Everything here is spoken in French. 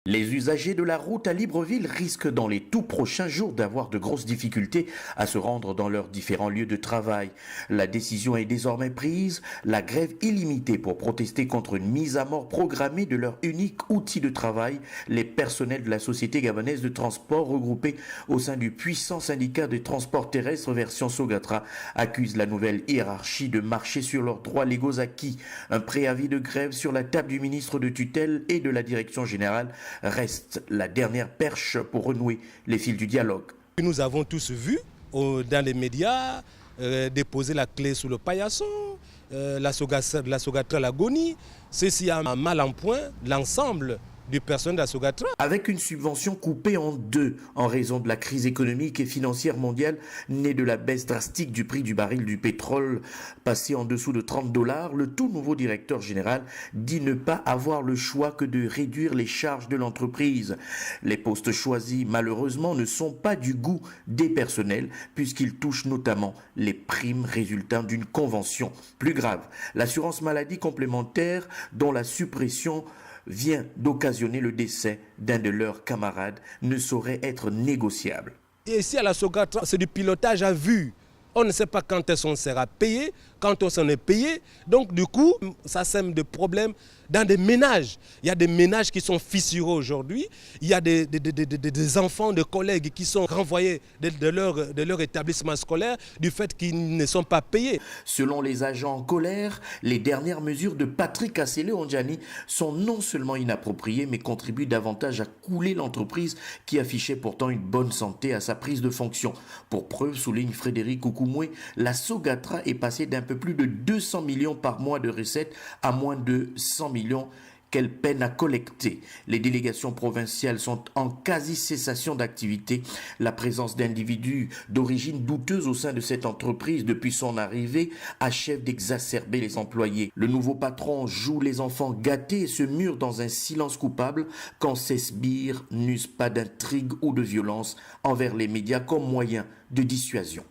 Les usagers de la route à Libreville risquent dans les tout prochains jours d'avoir de grosses difficultés à se rendre dans leurs différents lieux de travail. La décision est désormais prise, la grève illimitée pour protester contre une mise à mort programmée de leur unique outil de travail. Les personnels de la Société gabonaise de transport regroupés au sein du puissant syndicat de transport terrestre version Sogatra accusent la nouvelle hiérarchie de marcher sur leurs droits légaux acquis. Un préavis de grève sur la table du ministre de tutelle et de la direction générale reste la dernière perche pour renouer les fils du dialogue. Nous avons tous vu dans les médias déposer la clé sous le paillasson, la Sogatra l'agonie. Ceci a mal en point l'ensemble du personnel de la Sogatra. Avec une subvention coupée en deux en raison de la crise économique et financière mondiale née de la baisse drastique du prix du baril du pétrole passé en dessous de $30, le tout nouveau directeur général dit ne pas avoir le choix que de réduire les charges de l'entreprise. Les postes choisis malheureusement ne sont pas du goût des personnels puisqu'ils touchent notamment les primes résultant d'une convention. Plus grave, l'assurance maladie complémentaire dont la suppression vient d'occasionner le décès d'un de leurs camarades ne saurait être négociable. Et ici à la Sogatra, c'est du pilotage à vue. On ne sait pas quand est-ce qu'on sera payé, quand on s'en est payé. Donc du coup, ça sème des problèmes dans des ménages. Il y a des ménages qui sont fissurés aujourd'hui. Il y a des enfants, des collègues qui sont renvoyés de leur établissement scolaire du fait qu'ils ne sont pas payés. Selon les agents en colère, les dernières mesures de Patrick Assele-Ondiani sont non seulement inappropriées, mais contribuent davantage à couler l'entreprise qui affichait pourtant une bonne santé à sa prise de fonction. Pour preuve, souligne Frédéric Oukoumoué, la Sogatra est passée d'un peu plus de 200 millions par mois de recettes à moins de 100 millions qu'elle peine à collecter. Les délégations provinciales sont en quasi-cessation d'activité. La présence d'individus d'origine douteuse au sein de cette entreprise depuis son arrivée achève d'exacerber les employés. Le nouveau patron joue les enfants gâtés et se mure dans un silence coupable quand ses sbires n'usent pas d'intrigue ou de violence envers les médias comme moyen de dissuasion.